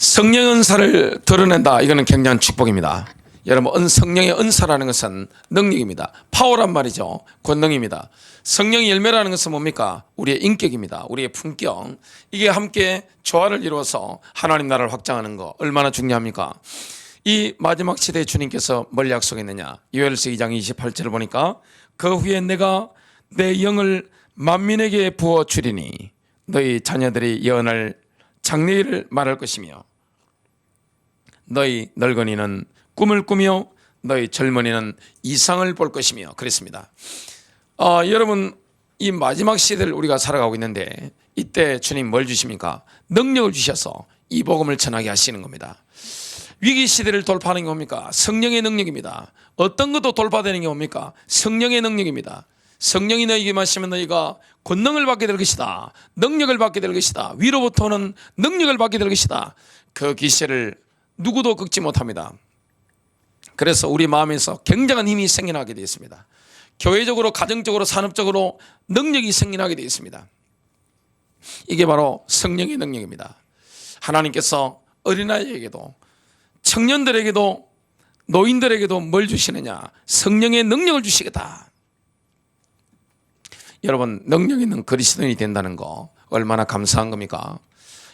성령 은사를 드러낸다. 이거는 굉장한 축복입니다. 여러분, 성령의 은사라는 것은 능력입니다. 파워란 말이죠. 권능입니다. 성령의 열매라는 것은 뭡니까? 우리의 인격입니다. 우리의 품격. 이게 함께 조화를 이루어서 하나님 나라를 확장하는 거 얼마나 중요합니까? 이 마지막 시대에 주님께서 뭘 약속했느냐? 요엘서 2장 28절을 보니까 그 후에 내가 내 영을 만민에게 부어 주리니 너희 자녀들이 예언할 장래일을 말할 것이며 너희 늙은이는 꿈을 꾸며 너희 젊은이는 이상을 볼 것이며 그랬습니다. 여러분, 이 마지막 시대를 우리가 살아가고 있는데 이때 주님 뭘 주십니까? 능력을 주셔서 이 복음을 전하게 하시는 겁니다. 위기 시대를 돌파하는 게 뭡니까? 성령의 능력입니다. 어떤 것도 돌파되는 게 뭡니까? 성령의 능력입니다. 성령이 너희에게 마시면 너희가 권능을 받게 될 것이다. 능력을 받게 될 것이다. 위로부터는 능력을 받게 될 것이다. 그 기세를 누구도 꺾지 못합니다. 그래서 우리 마음에서 굉장한 힘이 생겨나게 되어 있습니다. 교회적으로, 가정적으로, 산업적으로 능력이 생겨나게 되어 있습니다. 이게 바로 성령의 능력입니다. 하나님께서 어린아이에게도 청년들에게도 노인들에게도 뭘 주시느냐? 성령의 능력을 주시겠다. 여러분, 능력 있는 그리스도인이 된다는 거 얼마나 감사한 겁니까?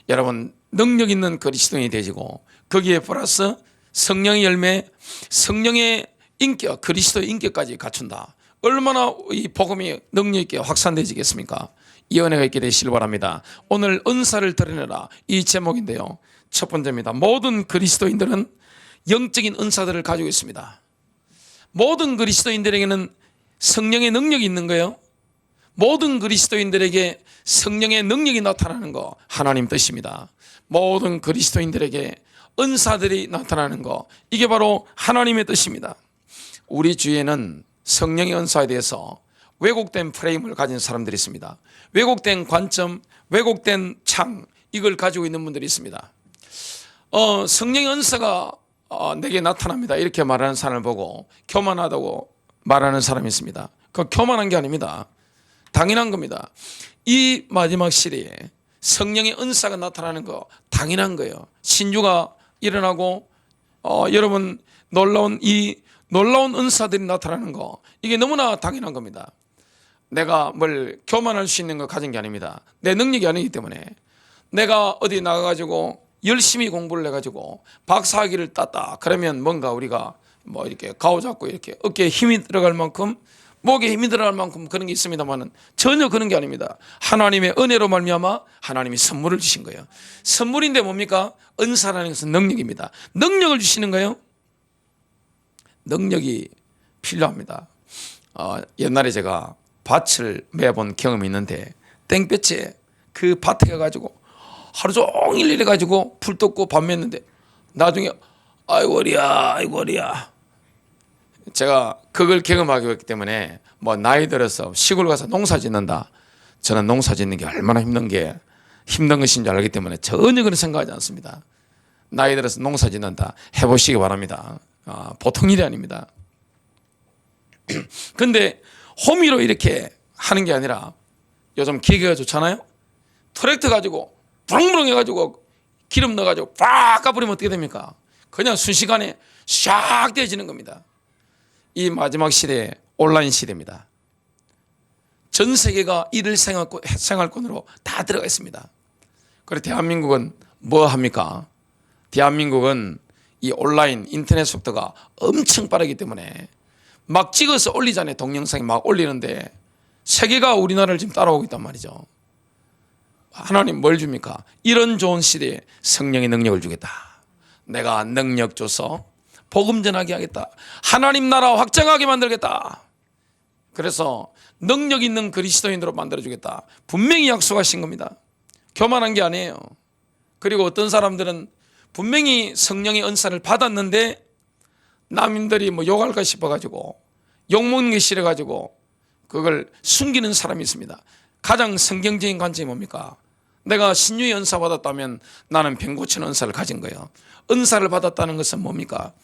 여러분, 능력 있는 그리스도인이 되시고 거기에 플러스 성령의 열매, 성령의 인격, 그리스도의 인격까지 갖춘다. 얼마나 이 복음이 능력 있게 확산되지겠습니까? 이 은혜가 있게 되시길 바랍니다. 오늘 은사를 드러내라, 이 제목인데요, 첫 번째입니다. 모든 그리스도인들은 영적인 은사들을 가지고 있습니다. 모든 그리스도인들에게는 성령의 능력이 있는 거예요. 모든 그리스도인들에게 성령의 능력이 나타나는 거 하나님 뜻입니다. 모든 그리스도인들에게 은사들이 나타나는 거, 이게 바로 하나님의 뜻입니다. 우리 주위에는 성령의 은사에 대해서 왜곡된 프레임을 가진 사람들이 있습니다. 왜곡된 관점, 왜곡된 창, 이걸 가지고 있는 분들이 있습니다. 성령의 은사가 내게 나타납니다, 이렇게 말하는 사람을 보고 교만하다고 말하는 사람이 있습니다. 그건 교만한 게 아닙니다. 당연한 겁니다. 이 마지막 시대에 성령의 은사가 나타나는 거 당연한 거예요. 신주가 일어나고 여러분, 놀라운 은사들이 나타나는 거, 이게 너무나 당연한 겁니다. 내가 뭘 교만할 수 있는 거 가진 게 아닙니다. 내 능력이 아니기 때문에. 내가 어디 나가가지고 열심히 공부를 해가지고 박사학위를 땄다 그러면 뭔가 우리가 뭐 이렇게 가오잡고 이렇게 어깨에 힘이 들어갈 만큼, 목에 힘이 들어갈 만큼 그런 게 있습니다만은 전혀 그런 게 아닙니다. 하나님의 은혜로 말미암아 하나님이 선물을 주신 거예요. 선물인데 뭡니까? 은사라는 것은 능력입니다. 능력을 주시는 거예요. 능력이 필요합니다. 옛날에 제가 밭을 매본 경험이 있는데 땡볕에 그 밭에 가가지고 하루 종일 일해가지고 풀 뜯고 밥 맸는데 나중에 아이고 어리야 제가 그걸 경험하게 했기 때문에 뭐 나이 들어서 시골 가서 농사 짓는다, 저는 농사 짓는 게 얼마나 힘든 것인 줄 알기 때문에 전혀 그런 생각하지 않습니다. 나이 들어서 농사 짓는다 해보시기 바랍니다. 보통 일이 아닙니다. 근데 호미로 이렇게 하는 게 아니라 요즘 기계가 좋잖아요. 트랙터 가지고 부릉부릉 해가지고 기름 넣어가지고 빡 까버리면 어떻게 됩니까? 그냥 순식간에 샥 되어지는 겁니다. 이 마지막 시대에 온라인 시대입니다. 전 세계가 이를 생활권으로 다 들어가 있습니다. 그래서 대한민국은 뭐 합니까? 대한민국은 이 온라인 인터넷 속도가 엄청 빠르기 때문에 막 찍어서 올리잖아요. 동영상이 막 올리는데 세계가 우리나라를 지금 따라오고 있단 말이죠. 하나님 뭘 줍니까? 이런 좋은 시대에 성령의 능력을 주겠다. 내가 능력 줘서 복음 전하게 하겠다. 하나님 나라 확장하게 만들겠다. 그래서 능력 있는 그리스도인으로 만들어주겠다. 분명히 약속하신 겁니다. 교만한 게 아니에요. 그리고 어떤 사람들은 분명히 성령의 은사를 받았는데 남인들이 뭐 욕할까 싶어가지고 욕먹는 게 싫어가지고 그걸 숨기는 사람이 있습니다. 가장 성경적인 관점이 뭡니까? 내가 신유의 은사 받았다면 나는 병 고치는 은사를 가진 거예요. 은사를 받았다는 것은 뭡니까?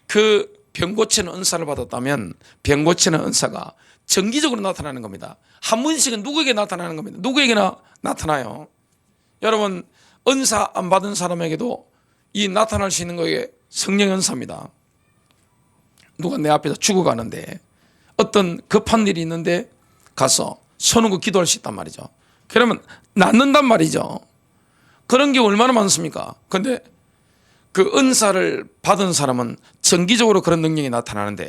그 병 고치는 은사를 받았다면 병 고치는 은사가 정기적으로 나타나는 겁니다. 한 번씩은 누구에게 나타나는 겁니다. 누구에게나 나타나요. 여러분, 은사 안 받은 사람에게도 이 나타날 수 있는 거에 성령의 은사입니다. 누가 내 앞에서 죽어가는데 어떤 급한 일이 있는데 가서 손 얹고 기도할 수 있단 말이죠. 그러면 낫는단 말이죠. 그런 게 얼마나 많습니까? 그런데 그 은사를 받은 사람은 정기적으로 그런 능력이 나타나는데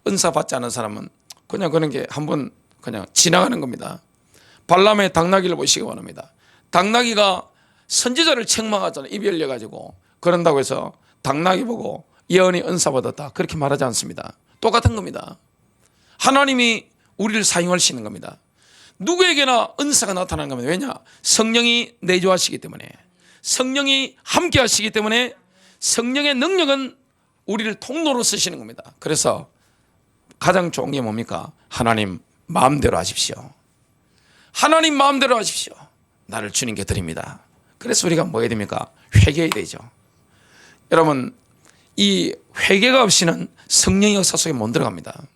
은사 받지 않은 사람은 그냥 그런 게 한번 그냥 지나가는 겁니다. 발람의 당나귀를 보시기 바랍니다. 당나귀가 선지자를 책망하잖아요. 입이 열려가지고. 그런다고 해서 당나귀 보고 예언이 은사 받았다 그렇게 말하지 않습니다. 똑같은 겁니다. 하나님이 우리를 사용할 수 있는 겁니다. 누구에게나 은사가 나타나는 겁니다. 왜냐? 성령이 내주하시기 때문에, 성령이 함께 하시기 때문에 성령의 능력은 우리를 통로로 쓰시는 겁니다. 그래서 가장 좋은 게 뭡니까? 하나님 마음대로 하십시오. 하나님 마음대로 하십시오. 나를 주님께 드립니다. 그래서 우리가 뭐 해야 됩니까? 회개해야 되죠. 여러분, 이 회개가 없이는 성령의 역사 속에 못 들어갑니다.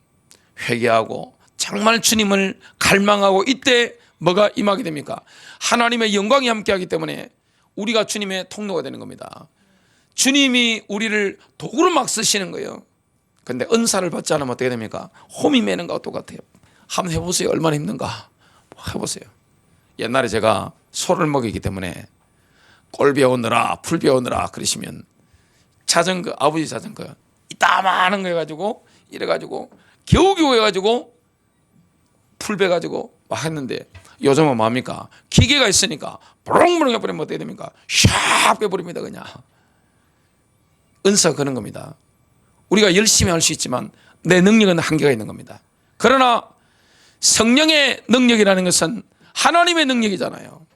회개하고 정말 주님을 갈망하고 이때 뭐가 임하게 됩니까? 하나님의 영광이 함께하기 때문에 우리가 주님의 통로가 되는 겁니다. 주님이 우리를 도구로 막 쓰시는 거예요. 그런데 은사를 받지 않으면 어떻게 됩니까? 홈이 매는 것과 똑같아요. 한번 해보세요. 얼마나 힘든가 해보세요. 옛날에 제가 소를 먹이기 때문에 꼴 배우느라 풀 배우느라 그러시면 자전거, 아버지 자전거 이따만한 거 해가지고 이래가지고 겨우겨우 해가지고 풀 베가지고 막 했는데 요즘은 뭡니까? 기계가 있으니까 부릉부릉 해버리면 어떻게 됩니까? 샥 빼버립니다. 그냥 은사가 그런 겁니다. 우리가 열심히 할 수 있지만 내 능력은 한계가 있는 겁니다. 그러나 성령의 능력이라는 것은 하나님의 능력이잖아요.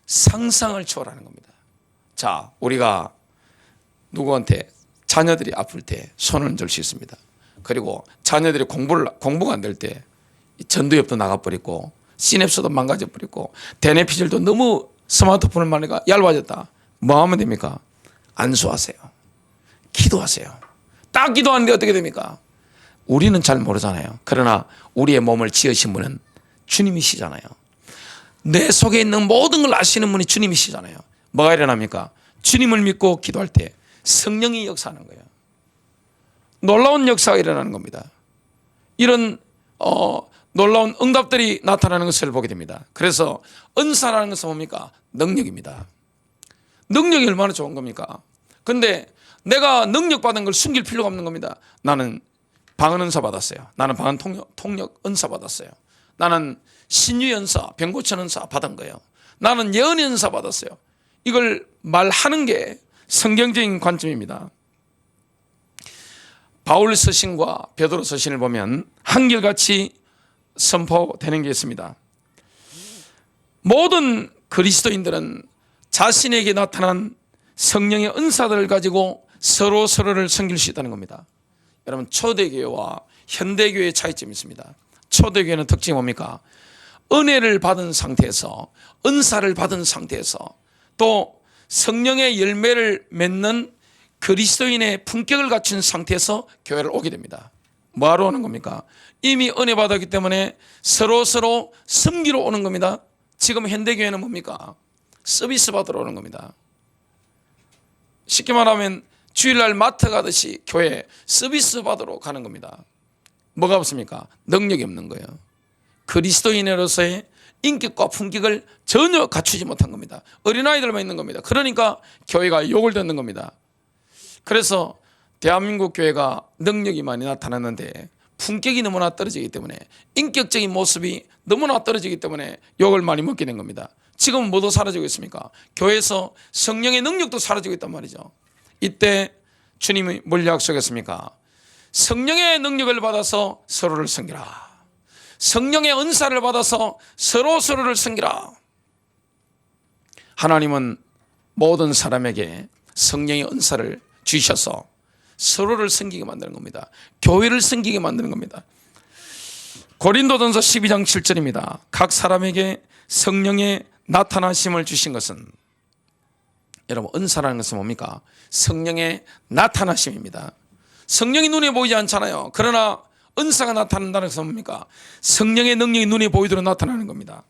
상상을 초월하는 겁니다. 자, 우리가 누구한테 자녀들이 아플 때 손을 들 수 있습니다. 그리고 자녀들이 공부가 안 될 때 전두엽도 나가버리고 시냅스도 망가져버리고 대뇌피질도 너무 스마트폰을 만나니까 얇아졌다. 뭐 하면 됩니까? 안수하세요. 기도하세요. 딱 기도하는데 어떻게 됩니까? 우리는 잘 모르잖아요. 그러나 우리의 몸을 지으신 분은 주님이시잖아요. 내 속에 있는 모든 걸 아시는 분이 주님이시잖아요. 뭐가 일어납니까? 주님을 믿고 기도할 때 성령이 역사하는 거예요. 놀라운 역사가 일어나는 겁니다. 이런 놀라운 응답들이 나타나는 것을 보게 됩니다. 그래서 은사라는 것은 뭡니까? 능력입니다. 능력이 얼마나 좋은 겁니까? 근데 내가 능력 받은 걸 숨길 필요가 없는 겁니다. 나는 방언 은사 받았어요. 나는 방언 통역 은사 받았어요. 나는 신유 은사, 병고천 은사 받은 거예요. 나는 예언 은사 받았어요. 이걸 말하는 게 성경적인 관점입니다. 바울 서신과 베드로 서신을 보면 한결같이 선포되는 게 있습니다. 모든 그리스도인들은 자신에게 나타난 성령의 은사들을 가지고 서로를 섬길 수 있다는 겁니다. 여러분, 초대교회와 현대교회의 차이점이 있습니다. 초대교회는 특징이 뭡니까? 은혜를 받은 상태에서, 은사를 받은 상태에서 또 성령의 열매를 맺는 그리스도인의 품격을 갖춘 상태에서 교회를 오게 됩니다. 뭐하러 오는 겁니까? 이미 은혜 받았기 때문에 서로 섬기러 오는 겁니다. 지금 현대교회는 뭡니까? 서비스 받으러 오는 겁니다. 쉽게 말하면 주일날 마트 가듯이 교회 서비스 받으러 가는 겁니다. 뭐가 없습니까? 능력이 없는 거예요. 그리스도인으로서의 인격과 품격을 전혀 갖추지 못한 겁니다. 어린아이들만 있는 겁니다. 그러니까 교회가 욕을 듣는 겁니다. 그래서 대한민국 교회가 능력이 많이 나타났는데 품격이 너무나 떨어지기 때문에, 인격적인 모습이 너무나 떨어지기 때문에 욕을 많이 먹게 된 겁니다. 지금은 뭐도 사라지고 있습니까? 교회에서 성령의 능력도 사라지고 있단 말이죠. 이때 주님이 뭘 약속했습니까? 성령의 능력을 받아서 서로를 섬기라. 성령의 은사를 받아서 서로를 섬기라. 하나님은 모든 사람에게 성령의 은사를 주셔서 서로를 섬기게 만드는 겁니다. 교회를 섬기게 만드는 겁니다. 고린도전서 12장 7절입니다. 각 사람에게 성령의 나타나심을 주신 것은, 여러분, 은사라는 것은 뭡니까? 성령의 나타나심입니다. 성령이 눈에 보이지 않잖아요. 그러나 은사가 나타난다는 것은 뭡니까? 성령의 능력이 눈에 보이도록 나타나는 겁니다.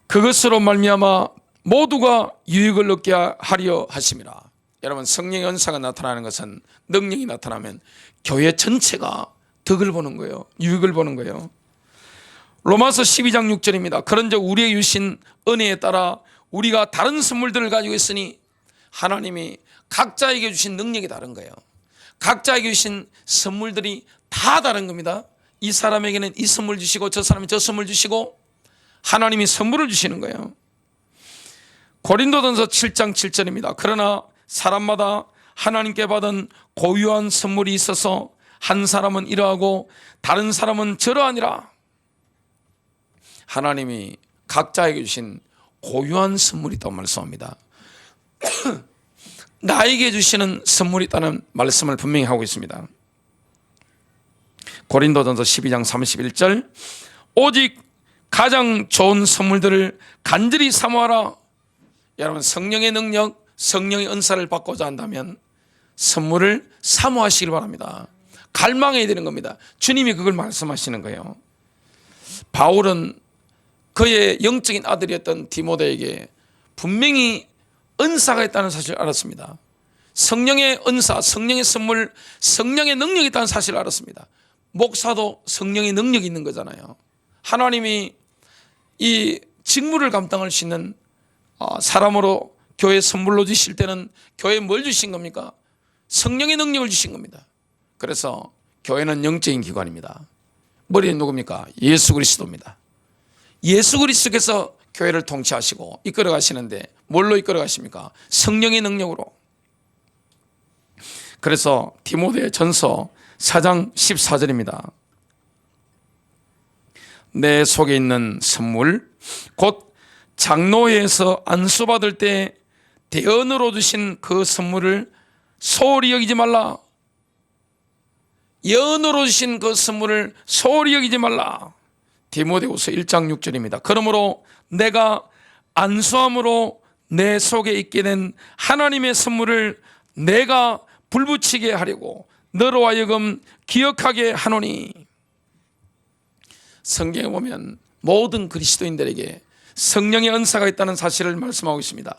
그것으로 말미암아 모두가 유익을 얻게 하려 하심이라. 여러분, 성령의 은사가 나타나는 것은, 능력이 나타나면 교회 전체가 덕을 보는 거예요. 유익을 보는 거예요. 로마서 12장 6절입니다. 그런즉 우리에게 주신 은혜에 따라 우리가 다른 선물들을 가지고 있으니, 하나님이 각자에게 주신 능력이 다른 거예요. 각자에게 주신 선물들이 다 다른 겁니다. 이 사람에게는 이 선물 주시고 저 사람이 저 선물 주시고 하나님이 선물을 주시는 거예요. 고린도전서 7장 7절입니다. 그러나 사람마다 하나님께 받은 고유한 선물이 있어서 한 사람은 이러하고 다른 사람은 저러하니라. 하나님이 각자에게 주신 고유한 선물이 있다고 말씀합니다. 나에게 주시는 선물이 있다는 말씀을 분명히 하고 있습니다. 고린도전서 12장 31절, 오직 가장 좋은 선물들을 간절히 사모하라. 여러분, 성령의 능력, 성령의 은사를 받고자 한다면 선물을 사모하시길 바랍니다. 갈망해야 되는 겁니다. 주님이 그걸 말씀하시는 거예요. 바울은 그의 영적인 아들이었던 디모데에게 분명히 은사가 있다는 사실을 알았습니다. 성령의 은사, 성령의 선물, 성령의 능력이 있다는 사실을 알았습니다. 목사도 성령의 능력이 있는 거잖아요. 하나님이 이 직무를 감당할 수 있는 사람으로 교회 선물로 주실 때는 교회에 뭘 주신 겁니까? 성령의 능력을 주신 겁니다. 그래서 교회는 영적인 기관입니다. 머리는 누굽니까? 예수 그리스도입니다. 예수 그리스도께서 교회를 통치하시고 이끌어 가시는데 뭘로 이끌어 가십니까? 성령의 능력으로. 그래서 디모데 전서 4장 14절입니다. 내 속에 있는 선물, 곧 장로회에서 안수받을 때 대언으로 주신 그 선물을 소홀히 여기지 말라. 예언으로 주신 그 선물을 소홀히 여기지 말라. 디모데후서 1장 6절입니다. 그러므로 내가 안수함으로 내 속에 있게 된 하나님의 선물을 내가 불붙이게 하려고 너로 하여금 기억하게 하노니. 성경에 보면 모든 그리스도인들에게 성령의 은사가 있다는 사실을 말씀하고 있습니다.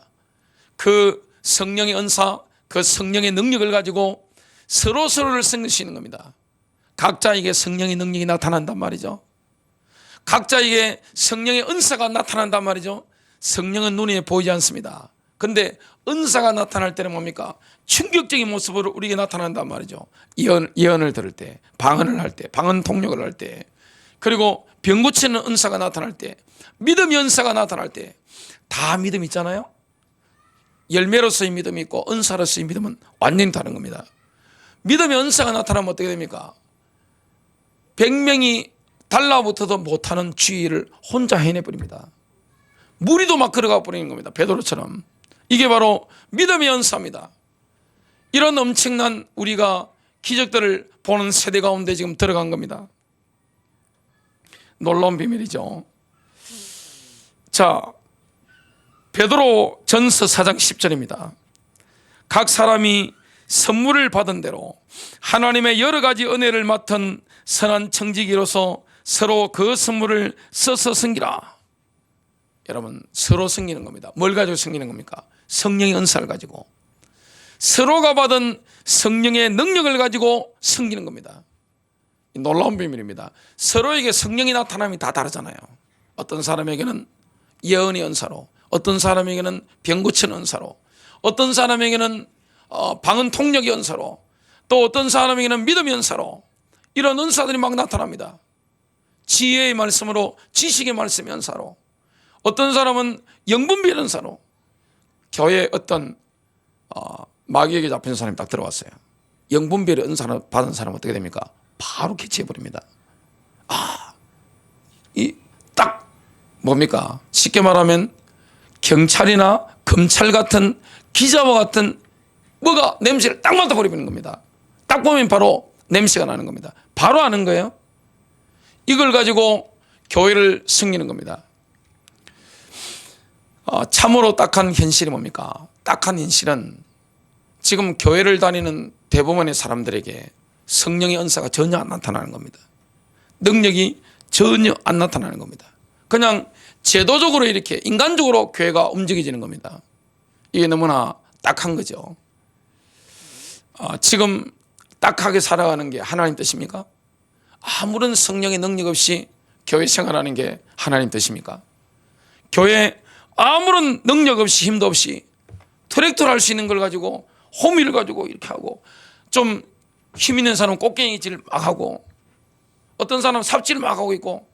그 성령의 은사, 그 성령의 능력을 가지고 서로서로를 섬기시는 겁니다. 각자에게 성령의 능력이 나타난단 말이죠. 각자에게 성령의 은사가 나타난단 말이죠. 성령은 눈에 보이지 않습니다. 그런데 은사가 나타날 때는 뭡니까? 충격적인 모습으로 우리에게 나타난단 말이죠. 예언을 들을 때, 방언을 할 때, 방언 통역을 할 때, 그리고 병 고치는 은사가 나타날 때, 믿음의 은사가 나타날 때, 다 믿음 있잖아요. 열매로서의 믿음이 있고 은사로서의 믿음은 완전히 다른 겁니다. 믿음의 은사가 나타나면 어떻게 됩니까? 100명이 달라붙어도 못하는 쥐를 혼자 해내버립니다. 무리도 막 걸어가 버리는 겁니다. 베드로처럼. 이게 바로 믿음의 은사입니다. 이런 엄청난 우리가 기적들을 보는 세대 가운데 지금 들어간 겁니다. 놀라운 비밀이죠. 자, 베드로 전서 4장 10절입니다. 각 사람이 선물을 받은 대로 하나님의 여러 가지 은혜를 맡은 선한 청지기로서 서로 그 선물을 써서 섬기라. 여러분, 서로 섬기는 겁니다. 뭘 가지고 섬기는 겁니까? 성령의 은사를 가지고, 서로가 받은 성령의 능력을 가지고 섬기는 겁니다. 놀라운 비밀입니다. 서로에게 성령이 나타남이 다 다르잖아요. 어떤 사람에게는 예언의 은사로, 어떤 사람에게는 병 고치는 은사로, 어떤 사람에게는 방언 통역의 은사로, 또 어떤 사람에게는 믿음의 은사로, 이런 은사들이 막 나타납니다. 지혜의 말씀으로, 지식의 말씀의 은사로, 어떤 사람은 영분별 은사로. 교회에 어떤 마귀에게 잡힌 사람이 딱 들어왔어요. 영분별의 은사를 받은 사람은 어떻게 됩니까? 바로 캐치해버립니다. 이 딱 뭡니까? 쉽게 말하면 경찰이나 검찰 같은, 기자와 같은 뭐가 냄새를 딱 맡아버리는 겁니다. 딱 보면 바로 냄새가 나는 겁니다. 바로 아는 거예요. 이걸 가지고 교회를 섬기는 겁니다. 참으로 딱한 현실이 뭡니까? 딱한 현실은 지금 교회를 다니는 대부분의 사람들에게 성령의 은사가 전혀 안 나타나는 겁니다. 능력이 전혀 안 나타나는 겁니다. 그냥 제도적으로 이렇게 인간적으로 교회가 움직여지는 겁니다. 이게 너무나 딱한 거죠. 지금 딱하게 살아가는 게 하나님 뜻입니까? 아무런 성령의 능력 없이 교회 생활하는 게 하나님 뜻입니까? 교회 아무런 능력 없이 힘도 없이 트랙터를 할 수 있는 걸 가지고 호미를 가지고 이렇게 하고, 좀 힘 있는 사람은 꽃갱이질 막 하고, 어떤 사람은 삽질 막 하고 있고,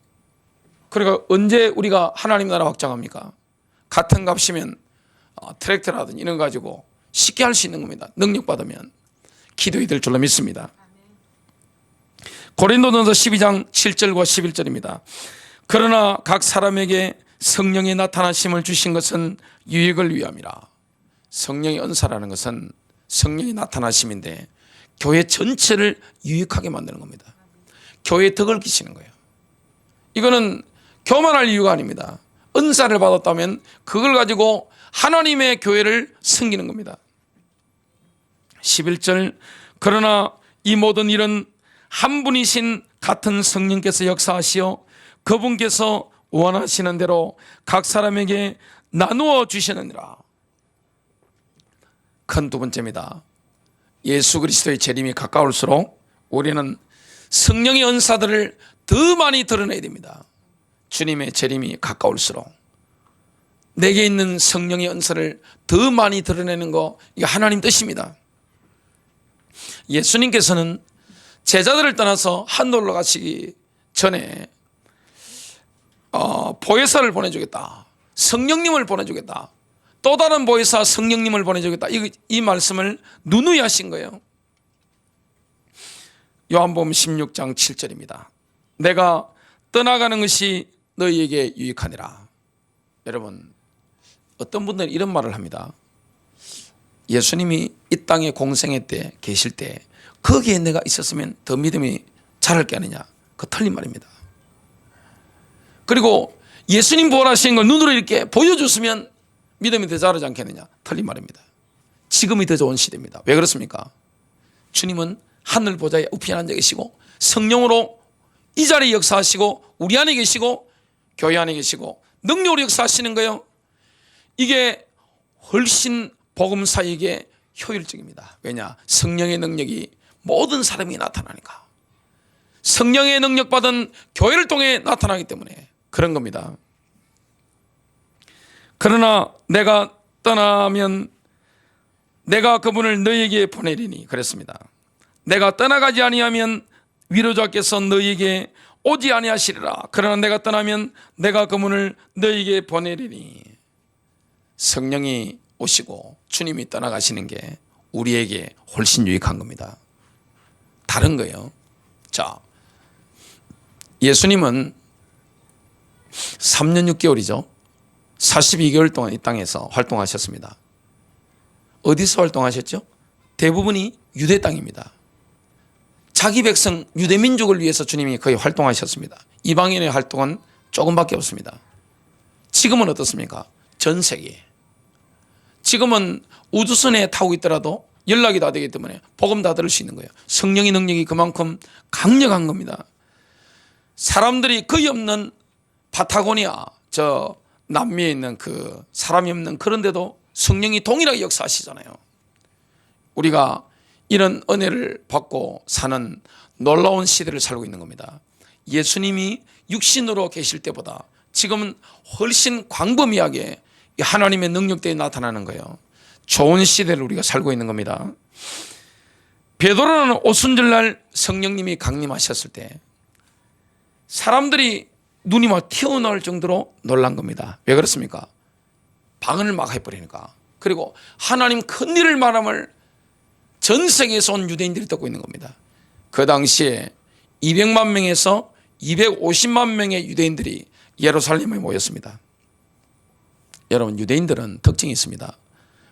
그러니까 언제 우리가 하나님 나라 확장합니까? 같은 값이면 트랙터라든지 이런 거 가지고 쉽게 할 수 있는 겁니다. 능력 받으면 기도해 될 줄로 믿습니다. 고린도전서 12장 7절과 11절입니다. 그러나 각 사람에게 성령의 나타나심을 주신 것은 유익을 위함이라. 성령의 은사라는 것은 성령의 나타나심인데 교회 전체를 유익하게 만드는 겁니다. 교회에 덕을 끼치는 거예요. 이거는 교만할 이유가 아닙니다. 은사를 받았다면 그걸 가지고 하나님의 교회를 섬기는 겁니다. 11절, 그러나 이 모든 일은 한 분이신 같은 성령께서 역사하시어 그분께서 원하시는 대로 각 사람에게 나누어 주시느니라. 큰 두 번째입니다. 예수 그리스도의 재림이 가까울수록 우리는 성령의 은사들을 더 많이 드러내야 됩니다. 주님의 재림이 가까울수록 내게 있는 성령의 은사를 더 많이 드러내는 거, 이게 하나님 뜻입니다. 예수님께서는 제자들을 떠나서 한돌로 가시기 전에 보혜사를 보내주겠다, 성령님을 보내주겠다, 또 다른 보혜사 성령님을 보내주겠다, 이 말씀을 누누이 하신 거예요. 요한복음 16장 7절입니다. 내가 떠나가는 것이 너희에게 유익하니라. 여러분, 어떤 분들은 이런 말을 합니다. 예수님이 이 땅에 공생애 때 계실 때 거기에 내가 있었으면 더 믿음이 자랄 게 아니냐. 그거 틀린 말입니다. 그리고 예수님 부활하신 걸 눈으로 이렇게 보여줬으면 믿음이 더 자라지 않겠느냐. 틀린 말입니다. 지금이 더 좋은 시대입니다. 왜 그렇습니까? 주님은 하늘 보좌에 우편에 앉아 계시고 성령으로 이 자리에 역사하시고 우리 안에 계시고 교회 안에 계시고 능력으로 역사하시는 거예요. 이게 훨씬 복음사에게 효율적입니다. 왜냐? 성령의 능력이 모든 사람이 나타나니까. 성령의 능력 받은 교회를 통해 나타나기 때문에 그런 겁니다. 그러나 내가 떠나면 내가 그분을 너희에게 보내리니, 그랬습니다. 내가 떠나가지 아니하면 위로자께서 너희에게 오지 아니하시리라. 그러나 내가 떠나면 내가 그분을 너희에게 보내리니. 성령이 오시고 주님이 떠나가시는 게 우리에게 훨씬 유익한 겁니다. 다른 거예요. 자, 예수님은 3년 6개월이죠. 42개월 동안 이 땅에서 활동하셨습니다. 어디서 활동하셨죠? 대부분이 유대 땅입니다. 자기 백성 유대 민족을 위해서 주님이 거의 활동하셨습니다. 이방인의 활동은 조금밖에 없습니다. 지금은 어떻습니까? 전 세계. 지금은 우주선에 타고 있더라도 연락이 다 되기 때문에 복음 다 들을 수 있는 거예요. 성령의 능력이 그만큼 강력한 겁니다. 사람들이 거의 없는 파타고니아, 저 남미에 있는 그 사람이 없는 그런 데도 성령이 동일하게 역사하시잖아요. 우리가 이런 은혜를 받고 사는 놀라운 시대를 살고 있는 겁니다. 예수님이 육신으로 계실 때보다 지금은 훨씬 광범위하게 하나님의 능력들이 나타나는 거예요. 좋은 시대를 우리가 살고 있는 겁니다. 베드로는 오순절날 성령님이 강림하셨을 때 사람들이 눈이 막 튀어나올 정도로 놀란 겁니다. 왜 그렇습니까? 방언을 막 해버리니까. 그리고 하나님 큰 일을 말함을 전 세계에서 온 유대인들이 듣고 있는 겁니다. 그 당시에 200만 명에서 250만 명의 유대인들이 예루살렘에 모였습니다. 여러분, 유대인들은 특징이 있습니다.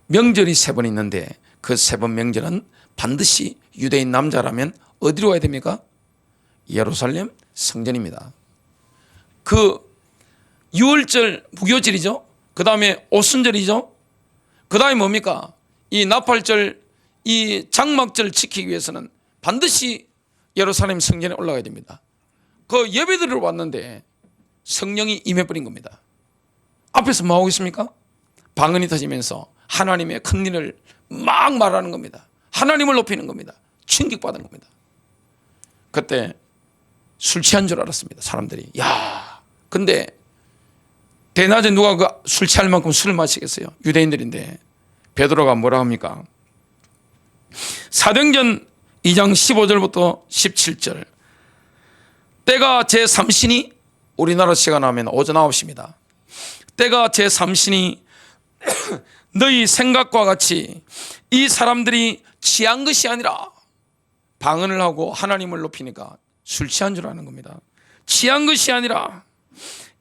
명절이 3번 있는데 그 3번 명절은 반드시 유대인 남자라면 어디로 가야 됩니까? 예루살렘 성전입니다. 그 6월절 무교절이죠. 그 다음에 오순절이죠. 그 다음에 뭡니까? 이 나팔절, 이 장막절 지키기 위해서는 반드시 예루살렘 성전에 올라가야 됩니다. 그 예배드리러 왔는데 성령이 임해버린 겁니다. 앞에서 뭐하고 있습니까? 방언이 터지면서 하나님의 큰 일을 막 말하는 겁니다. 하나님을 높이는 겁니다. 충격받은 겁니다. 그때 술 취한 줄 알았습니다. 사람들이. 야, 근데 대낮에 누가 그 술 취할 만큼 술을 마시겠어요? 유대인들인데. 베드로가 뭐라 합니까? 사도행전 2장 15절부터 17절. 때가 제3신이, 우리나라 시간 하면 오전 9시입니다. 때가 제3신이 너희 생각과 같이 이 사람들이 취한 것이 아니라, 방언을 하고 하나님을 높이니까 술 취한 줄 아는 겁니다. 취한 것이 아니라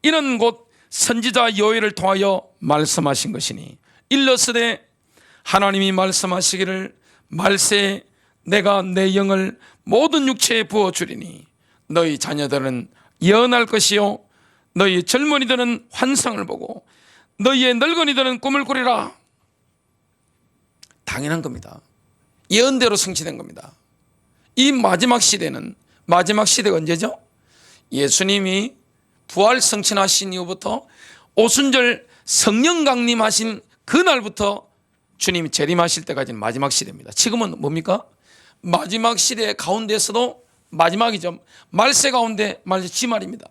이는 곧 선지자 요엘을 통하여 말씀하신 것이니, 일러스되 하나님이 말씀하시기를 말세 내가 내 영을 모든 육체에 부어주리니 너희 자녀들은 예언할 것이요 너희 젊은이들은 환상을 보고 너희의 늙은이들은 꿈을 꾸리라. 당연한 겁니다. 예언대로 성취된 겁니다. 이 마지막 시대는, 마지막 시대가 언제죠? 예수님이 부활 성취하신 이후부터 오순절 성령 강림하신 그날부터 주님이 재림하실 때까지는 마지막 시대입니다. 지금은 뭡니까? 마지막 시대 가운데서도 마지막이죠. 말세 가운데 말세 지말입니다.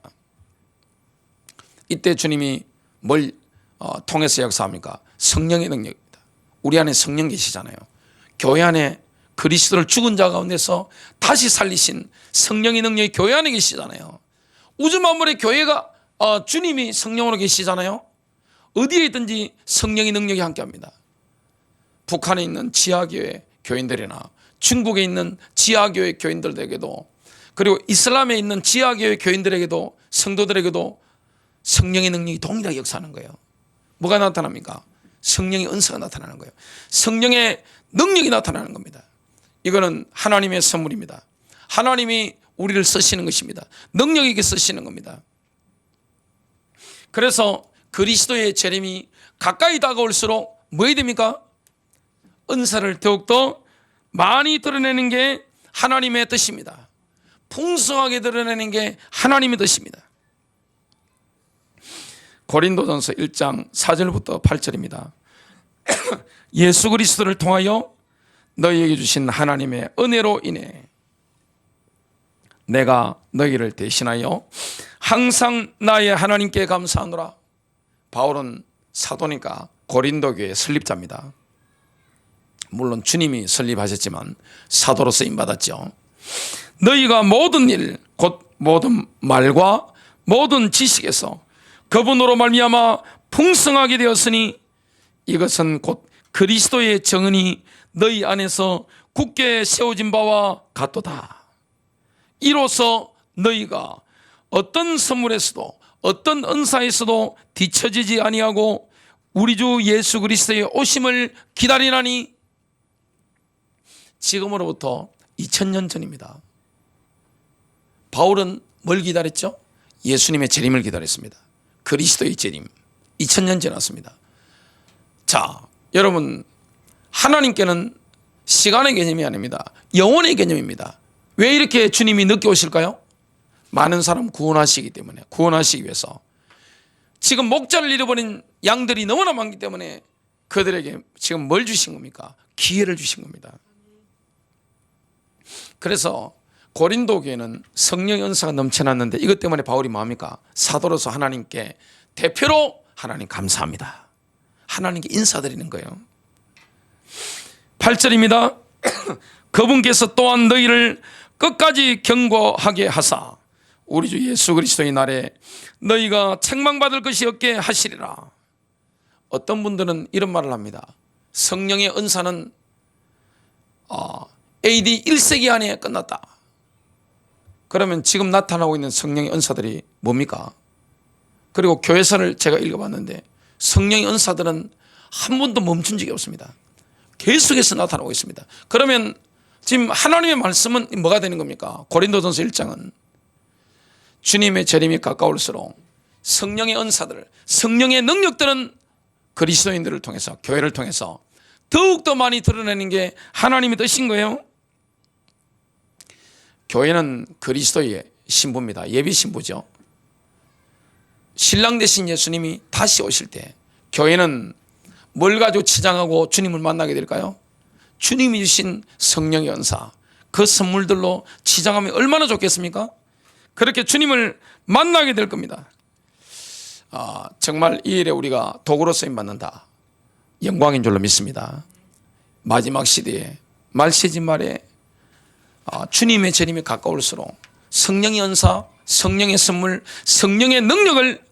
이때 주님이 뭘 통해서 역사합니까? 성령의 능력입니다. 우리 안에 성령 계시잖아요. 교회 안에 그리스도를 죽은 자 가운데서 다시 살리신 성령의 능력이 교회 안에 계시잖아요. 우주 만물의 교회가 주님이 성령으로 계시잖아요. 어디에 있든지 성령의 능력이 함께합니다. 북한에 있는 지하교회 교인들이나 중국에 있는 지하교회 교인들에게도, 그리고 이슬람에 있는 지하교회 교인들에게도, 성도들에게도 성령의 능력이 동일하게 역사하는 거예요. 뭐가 나타납니까? 성령의 은사가 나타나는 거예요. 성령의 능력이 나타나는 겁니다. 이거는 하나님의 선물입니다. 하나님이 우리를 쓰시는 것입니다. 능력 있게 쓰시는 겁니다. 그래서 그리스도의 재림이 가까이 다가올수록 뭐 해야 됩니까? 은사를 더욱더 많이 드러내는 게 하나님의 뜻입니다. 풍성하게 드러내는 게 하나님의 뜻입니다. 고린도전서 1장 4절부터 8절입니다. 예수 그리스도를 통하여 너희에게 주신 하나님의 은혜로 인해 내가 너희를 대신하여 항상 나의 하나님께 감사하노라. 바울은 사도니까 고린도 교회 설립자입니다. 물론 주님이 설립하셨지만 사도로 쓰임받았죠. 너희가 모든 일, 곧 모든 말과 모든 지식에서 그분으로 말미암아 풍성하게 되었으니 이것은 곧 그리스도의 정은이 너희 안에서 굳게 세워진 바와 같도다. 이로써 너희가 어떤 선물에서도 어떤 은사에서도 뒤처지지 아니하고 우리 주 예수 그리스도의 오심을 기다리나니. 지금으로부터 2000년 전입니다. 바울은 뭘 기다렸죠? 예수님의 재림을 기다렸습니다. 그리스도의 재림 2000년 지났습니다. 자, 여러분, 하나님께는 시간의 개념이 아닙니다. 영혼의 개념입니다. 왜 이렇게 주님이 늦게 오실까요? 많은 사람 구원하시기 때문에, 구원하시기 위해서. 지금 목자를 잃어버린 양들이 너무나 많기 때문에 그들에게 지금 뭘 주신 겁니까? 기회를 주신 겁니다. 그래서 고린도 교회는 성령의 은사가 넘쳐났는데 이것 때문에 바울이 뭐합니까? 사도로서 하나님께 대표로 하나님 감사합니다. 하나님께 인사드리는 거예요. 8절입니다. 그분께서 또한 너희를 끝까지 경고하게 하사 우리 주 예수 그리스도의 날에 너희가 책망받을 것이 없게 하시리라. 어떤 분들은 이런 말을 합니다. 성령의 은사는 AD 1세기 안에 끝났다. 그러면 지금 나타나고 있는 성령의 은사들이 뭡니까? 그리고 교회서를 제가 읽어봤는데 성령의 은사들은 한 번도 멈춘 적이 없습니다. 계속해서 나타나고 있습니다. 그러면 지금 하나님의 말씀은 뭐가 되는 겁니까? 고린도전서 1장은 주님의 재림이 가까울수록 성령의 은사들, 성령의 능력들은 그리스도인들을 통해서, 교회를 통해서 더욱더 많이 드러내는 게 하나님의 뜻인 거예요. 교회는 그리스도의 신부입니다. 예비 신부죠. 신랑 되신 예수님이 다시 오실 때 교회는 뭘 가지고 치장하고 주님을 만나게 될까요? 주님이 주신 성령의 은사, 그 선물들로 치장하면 얼마나 좋겠습니까? 그렇게 주님을 만나게 될 겁니다. 정말 이 일에 우리가 도구로 쓰임받는다, 영광인 줄로 믿습니다. 마지막 시대에 말세지 말에 주님의 재림이 가까울수록 성령의 은사, 성령의 선물, 성령의 능력을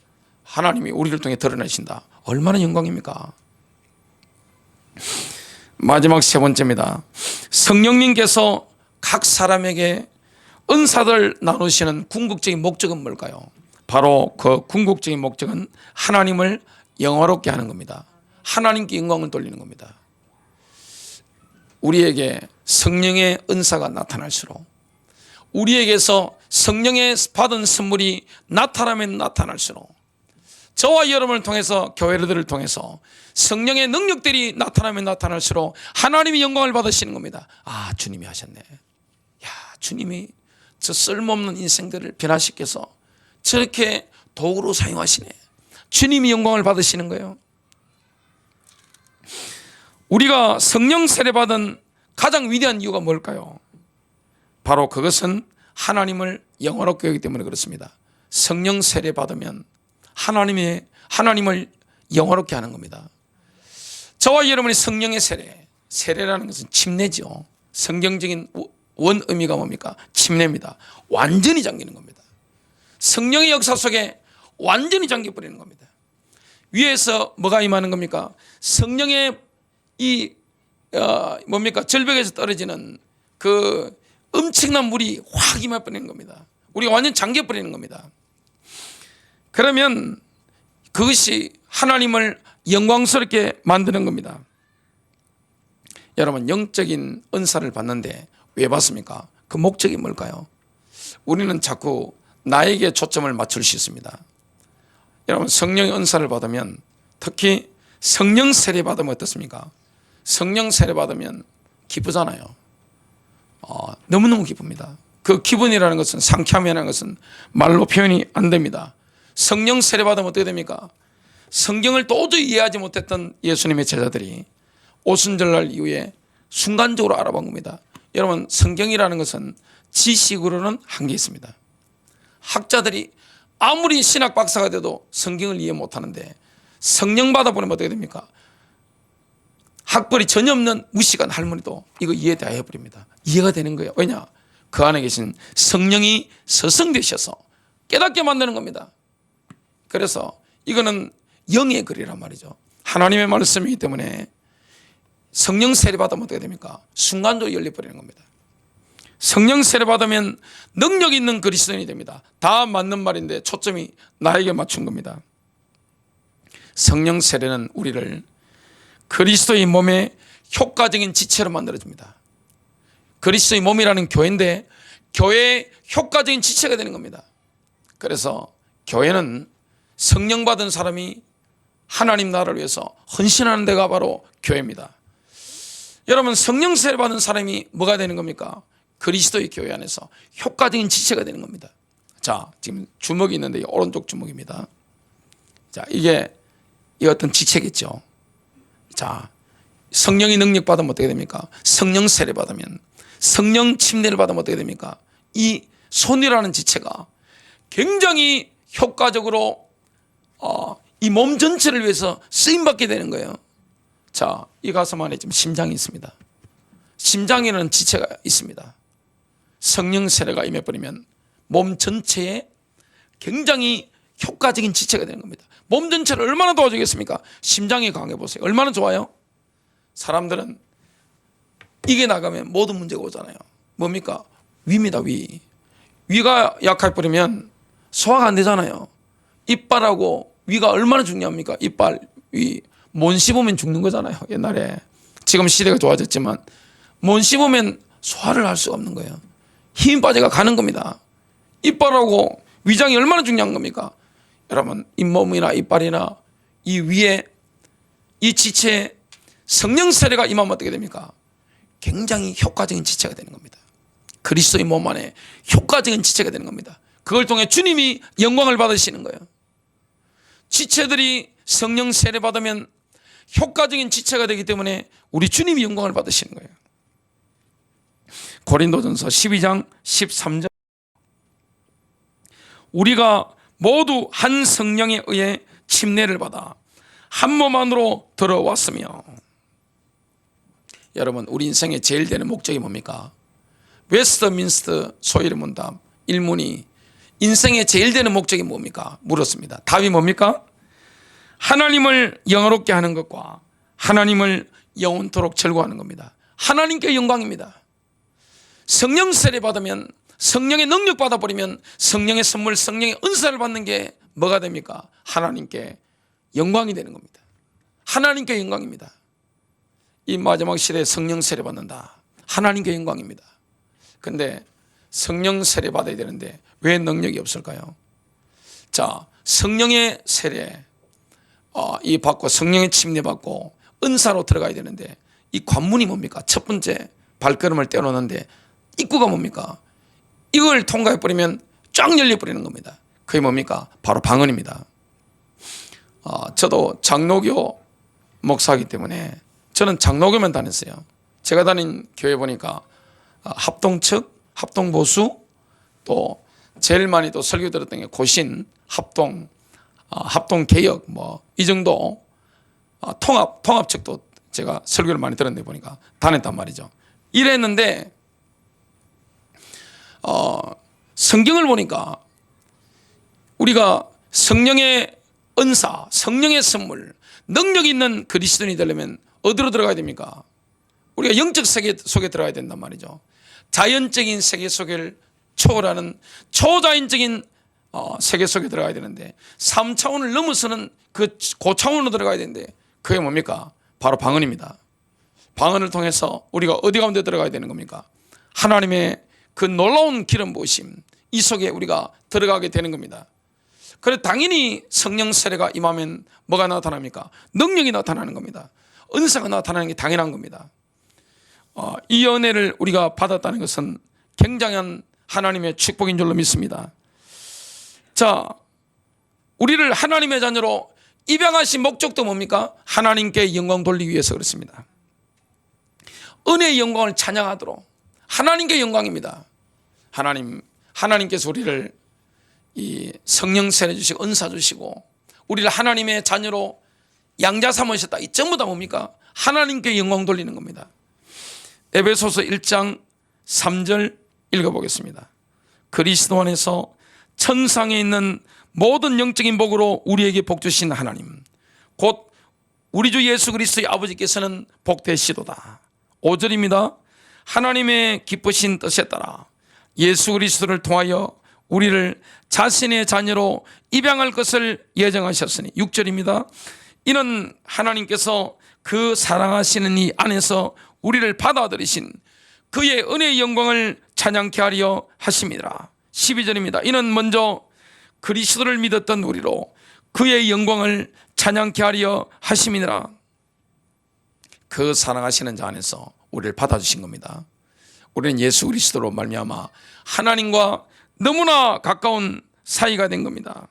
하나님이 우리를 통해 드러내신다. 얼마나 영광입니까? 마지막 세 번째입니다. 성령님께서 각 사람에게 은사들 나누시는 궁극적인 목적은 뭘까요? 바로 그 궁극적인 목적은 하나님을 영화롭게 하는 겁니다. 하나님께 영광을 돌리는 겁니다. 우리에게 성령의 은사가 나타날수록, 우리에게서 성령의 받은 선물이 나타나면 나타날수록, 저와 여러분을 통해서, 교회들을 통해서 성령의 능력들이 나타나면 나타날수록 하나님이 영광을 받으시는 겁니다. 주님이 하셨네. 주님이 저 쓸모없는 인생들을 변화시켜서 저렇게 도구로 사용하시네. 주님이 영광을 받으시는 거예요. 우리가 성령 세례받은 가장 위대한 이유가 뭘까요? 바로 그것은 하나님을 영화롭게 하기 때문에 그렇습니다. 성령 세례받으면 하나님을 영화롭게 하는 겁니다. 저와 여러분이 성령의 세례라는 것은 침례죠. 성경적인 원 의미가 뭡니까? 침례입니다. 완전히 잠기는 겁니다. 성령의 역사 속에 완전히 잠겨버리는 겁니다. 위에서 뭐가 임하는 겁니까? 성령의 절벽에서 떨어지는 그 엄청난 물이 확 임해버리는 겁니다. 우리가 완전 잠겨버리는 겁니다. 그러면 그것이 하나님을 영광스럽게 만드는 겁니다. 여러분, 영적인 은사를 받는데 왜 받습니까? 그 목적이 뭘까요? 우리는 자꾸 나에게 초점을 맞출 수 있습니다. 여러분, 성령의 은사를 받으면, 특히 성령 세례 받으면 어떻습니까? 성령 세례 받으면 기쁘잖아요. 너무너무 기쁩니다. 그 기분이라는 것은, 상쾌함이라는 것은 말로 표현이 안 됩니다. 성령 세례 받으면 어떻게 됩니까? 성경을 도저히 이해하지 못했던 예수님의 제자들이 오순절날 이후에 순간적으로 알아본 겁니다. 여러분, 성경이라는 것은 지식으로는 한계 있습니다. 학자들이 아무리 신학 박사가 돼도 성경을 이해 못하는데 성령 받아보면 어떻게 됩니까? 학벌이 전혀 없는 무식한 할머니도 이거 이해 다 해버립니다. 이해가 되는 거예요. 왜냐? 그 안에 계신 성령이 서성되셔서 깨닫게 만드는 겁니다. 그래서 이거는 영의 글이란 말이죠. 하나님의 말씀이기 때문에 성령 세례 받으면 어떻게 됩니까? 순간적으로 열려버리는 겁니다. 성령 세례 받으면 능력 있는 그리스도인이 됩니다. 다 맞는 말인데 초점이 나에게 맞춘 겁니다. 성령 세례는 우리를 그리스도의 몸의 효과적인 지체로 만들어줍니다. 그리스도의 몸이라는 교회인데 교회의 효과적인 지체가 되는 겁니다. 그래서 교회는 성령 받은 사람이 하나님 나라를 위해서 헌신하는 데가 바로 교회입니다. 여러분, 성령 세례 받은 사람이 뭐가 되는 겁니까? 그리스도의 교회 안에서 효과적인 지체가 되는 겁니다. 자, 지금 주먹이 있는데 오른쪽 주먹입니다. 자, 이게 어떤 지체겠죠. 자, 성령의 능력 받으면 어떻게 됩니까? 성령 세례 받으면, 성령 침례를 받으면 어떻게 됩니까? 이 손이라는 지체가 굉장히 효과적으로 이 몸 전체를 위해서 쓰임받게 되는 거예요. 자, 이 가슴 안에 지금 심장이 있습니다. 심장이라는 지체가 있습니다. 성령 세례가 임해버리면 몸 전체에 굉장히 효과적인 지체가 되는 겁니다. 몸 전체를 얼마나 도와주겠습니까? 심장이 강해보세요. 얼마나 좋아요? 사람들은 이게 나가면 모든 문제가 오잖아요. 뭡니까? 위입니다. 위가 약해버리면 소화가 안 되잖아요. 이빨하고 위가 얼마나 중요합니까? 이빨, 위. 못 씹으면 죽는 거잖아요. 옛날에. 지금 시대가 좋아졌지만 못 씹으면 소화를 할 수가 없는 거예요. 힘이 빠져가 가는 겁니다. 이빨하고 위장이 얼마나 중요한 겁니까? 여러분, 잇몸이나 이빨이나 이 위에 이 지체에 성령 세례가 임하면 어떻게 됩니까? 굉장히 효과적인 지체가 되는 겁니다. 그리스도의 몸 안에 효과적인 지체가 되는 겁니다. 그걸 통해 주님이 영광을 받으시는 거예요. 지체들이 성령 세례 받으면 효과적인 지체가 되기 때문에 우리 주님이 영광을 받으시는 거예요. 고린도전서 12장 13절, 우리가 모두 한 성령에 의해 침례를 받아 한 몸 안으로 들어왔으며. 여러분, 우리 인생의 제일 되는 목적이 뭡니까? 웨스트민스터 소위의 문답 1문이 인생의 제일 되는 목적이 뭡니까? 물었습니다. 답이 뭡니까? 하나님을 영화롭게 하는 것과 하나님을 영원토록 즐거워하는 겁니다. 하나님께 영광입니다. 성령 세례 받으면, 성령의 능력 받아버리면 성령의 선물, 성령의 은사를 받는 게 뭐가 됩니까? 하나님께 영광이 되는 겁니다. 하나님께 영광입니다. 이 마지막 시대에 성령 세례 받는다. 하나님께 영광입니다. 근데 성령 세례 받아야 되는데 왜 능력이 없을까요? 자, 성령의 세례 이 받고 성령의 침례 받고 은사로 들어가야 되는데 이 관문이 뭡니까? 첫 번째 발걸음을 떼어놓는데 입구가 뭡니까? 이걸 통과해버리면 쫙 열려버리는 겁니다. 그게 뭡니까? 바로 방언입니다. 저도 장로교 목사이기 때문에 저는 장로교만 다녔어요. 제가 다닌 교회 보니까 합동측, 합동보수, 또 제일 많이 또 설교 들었던 게 고신, 합동개혁 이 정도 통합측도 제가 설교를 많이 들었는데 보니까 다녔단 말이죠. 이랬는데 성경을 보니까 우리가 성령의 은사, 성령의 선물, 능력 있는 그리스도인이 되려면 어디로 들어가야 됩니까? 우리가 영적 세계 속에 들어가야 된단 말이죠. 자연적인 세계 속을 초월하는 초자연적인 세계 속에 들어가야 되는데 3차원을 넘어서는 그 고차원으로 들어가야 되는데 그게 뭡니까? 바로 방언입니다. 방언을 통해서 우리가 어디 가운데 들어가야 되는 겁니까? 하나님의 그 놀라운 기름 부으심 이 속에 우리가 들어가게 되는 겁니다. 그래서 당연히 성령 세례가 임하면 뭐가 나타납니까? 능력이 나타나는 겁니다. 은사가 나타나는 게 당연한 겁니다. 이 은혜를 우리가 받았다는 것은 굉장한 하나님의 축복인 줄로 믿습니다. 자, 우리를 하나님의 자녀로 입양하신 목적도 뭡니까? 하나님께 영광 돌리기 위해서 그렇습니다. 은혜의 영광을 찬양하도록 하나님께 영광입니다. 하나님께서 우리를 이 성령 세례 주시고 은사 주시고 우리를 하나님의 자녀로 양자 삼으셨다. 이 전부 다 뭡니까? 하나님께 영광 돌리는 겁니다. 에베소서 1장 3절 읽어보겠습니다. 그리스도 안에서 천상에 있는 모든 영적인 복으로 우리에게 복 주신 하나님 곧 우리 주 예수 그리스도의 아버지께서는 복되시도다. 5절입니다. 하나님의 기쁘신 뜻에 따라 예수 그리스도를 통하여 우리를 자신의 자녀로 입양할 것을 예정하셨으니 6절입니다. 이는 하나님께서 그 사랑하시는 이 안에서 우리를 받아들이신 그의 은혜의 영광을 찬양케 하려 하심이라. 12절입니다. 이는 먼저 그리스도를 믿었던 우리로 그의 영광을 찬양케 하려 하심이라. 그 사랑하시는 자 안에서 우리를 받아주신 겁니다. 우리는 예수 그리스도로 말미암아 하나님과 너무나 가까운 사이가 된 겁니다.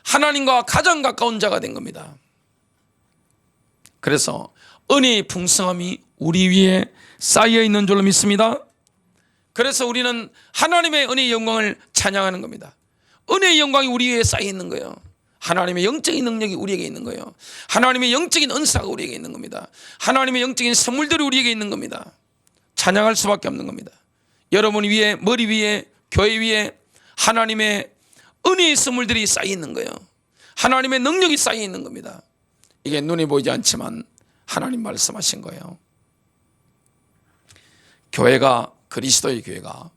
하나님과 가장 가까운 자가 된 겁니다. 그래서 은혜의 풍성함이 우리 위에 쌓여 있는 줄로 믿습니다. 그래서 우리는 하나님의 은혜의 영광을 찬양하는 겁니다. 은혜의 영광이 우리 위에 쌓여 있는 거예요. 하나님의 영적인 능력이 우리에게 있는 거예요. 하나님의 영적인 은사가 우리에게 있는 겁니다. 하나님의 영적인 선물들이 우리에게 있는 겁니다. 찬양할 수밖에 없는 겁니다. 여러분 위에, 머리 위에, 교회 위에 하나님의 은혜의 선물들이 쌓여 있는 거예요. 하나님의 능력이 쌓여 있는 겁니다. 이게 눈에 보이지 않지만 하나님 말씀하신 거예요. 교회가, 그리스도의 교회가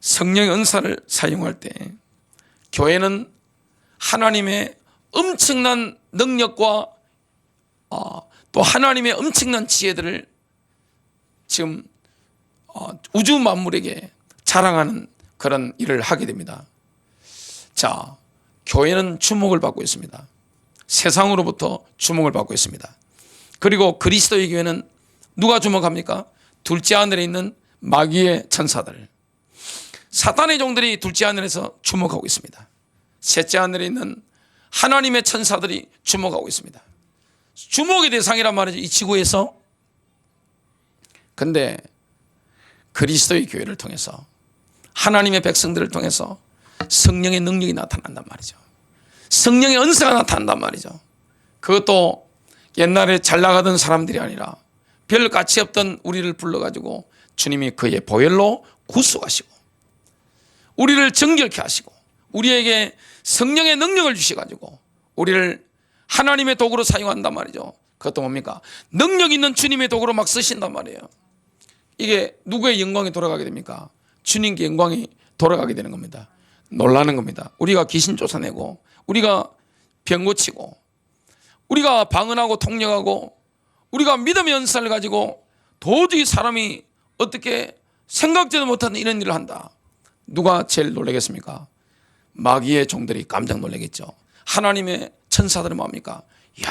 성령의 은사를 사용할 때 교회는 하나님의 엄청난 능력과 또 하나님의 엄청난 지혜들을 지금 우주 만물에게 자랑하는 그런 일을 하게 됩니다. 자, 교회는 주목을 받고 있습니다. 세상으로부터 주목을 받고 있습니다. 그리고 그리스도의 교회는 누가 주목합니까? 둘째 하늘에 있는 마귀의 천사들, 사탄의 종들이 둘째 하늘에서 주목하고 있습니다. 셋째 하늘에 있는 하나님의 천사들이 주목하고 있습니다. 주목의 대상이란 말이죠, 이 지구에서. 근데 그리스도의 교회를 통해서, 하나님의 백성들을 통해서 성령의 능력이 나타난단 말이죠. 성령의 은사가 나타난단 말이죠. 그것도 옛날에 잘 나가던 사람들이 아니라 별 가치 없던 우리를 불러가지고 주님이 그의 보혈로 구속하시고 우리를 정결케 하시고 우리에게 성령의 능력을 주셔가지고 우리를 하나님의 도구로 사용한단 말이죠. 그것도 뭡니까? 능력 있는 주님의 도구로 막 쓰신단 말이에요. 이게 누구의 영광이 돌아가게 됩니까? 주님께 영광이 돌아가게 되는 겁니다. 놀라는 겁니다. 우리가 귀신 쫓아내고 우리가 병 고치고 우리가 방언하고 통역하고 우리가 믿음의 은사를 가지고 도저히 사람이 어떻게 생각지도 못하는 이런 일을 한다. 누가 제일 놀라겠습니까? 마귀의 종들이 깜짝 놀라겠죠. 하나님의 천사들은 뭡니까? 이야,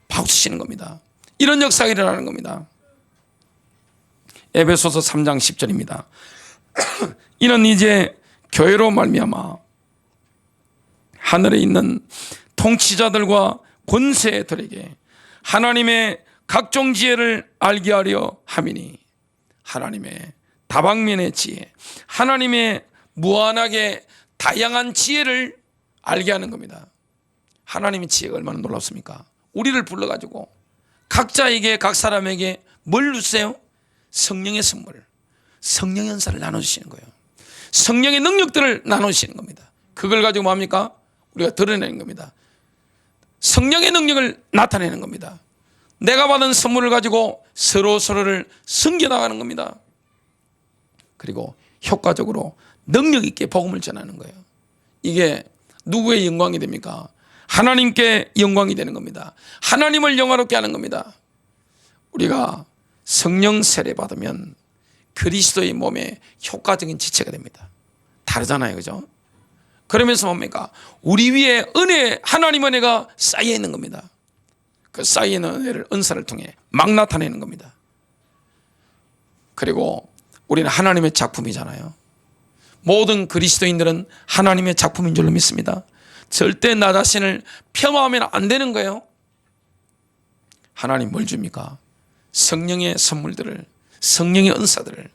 박수치는 겁니다. 이런 역사가 일어나는 겁니다. 에베소서 3장 10절입니다. 이는 이제 교회로 말미암아 하늘에 있는 통치자들과 권세들에게 하나님의 각종 지혜를 알게 하려 함이니, 하나님의 다방면의 지혜, 하나님의 무한하게 다양한 지혜를 알게 하는 겁니다. 하나님의 지혜가 얼마나 놀랍습니까? 우리를 불러가지고 각자에게, 각 사람에게 뭘 주세요? 성령의 선물, 성령의 은사를 나눠주시는 거예요. 성령의 능력들을 나눠주시는 겁니다. 그걸 가지고 뭡니까? 우리가 드러내는 겁니다. 성령의 능력을 나타내는 겁니다. 내가 받은 선물을 가지고 서로를 섬겨나가는 겁니다. 그리고 효과적으로 능력 있게 복음을 전하는 거예요. 이게 누구의 영광이 됩니까? 하나님께 영광이 되는 겁니다. 하나님을 영화롭게 하는 겁니다. 우리가 성령 세례 받으면 그리스도의 몸에 효과적인 지체가 됩니다. 다르잖아요, 그죠? 그러면서 뭡니까? 우리 위에 은혜, 하나님 은혜가 쌓여 있는 겁니다. 그 쌓여 있는 은혜를, 은사를 통해 막 나타내는 겁니다. 그리고 우리는 하나님의 작품이잖아요. 모든 그리스도인들은 하나님의 작품인 줄로 믿습니다. 절대 나 자신을 폄하하면 안 되는 거예요. 하나님 뭘 줍니까? 성령의 선물들을, 성령의 은사들을,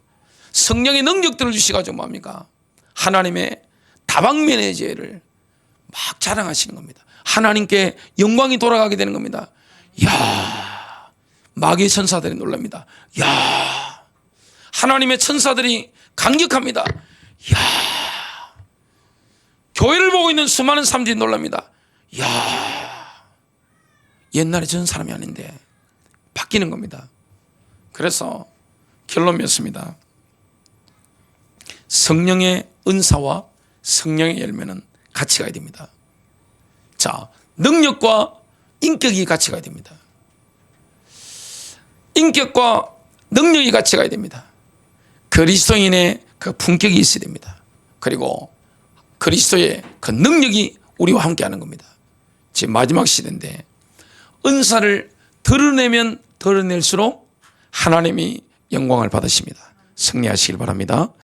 성령의 능력들을 주시가지고 뭡니까? 하나님의 다방면의 지혜를 막 자랑하시는 겁니다. 하나님께 영광이 돌아가게 되는 겁니다. 이야, 마귀의 천사들이 놀랍니다. 이야, 하나님의 천사들이 강력합니다. 이야, 교회를 보고 있는 수많은 사람들이 놀랍니다. 이야, 옛날에 저런 사람이 아닌데 바뀌는 겁니다. 그래서 결론 맺습니다. 성령의 은사와 성령의 열매는 같이 가야 됩니다. 자, 능력과 인격이 같이 가야 됩니다. 인격과 능력이 같이 가야 됩니다. 그리스도인의 그 품격이 있어야 됩니다. 그리고 그리스도의 그 능력이 우리와 함께 하는 겁니다. 지금 마지막 시대인데 은사를 드러내면 드러낼수록 하나님이 영광을 받으십니다. 승리하시길 바랍니다.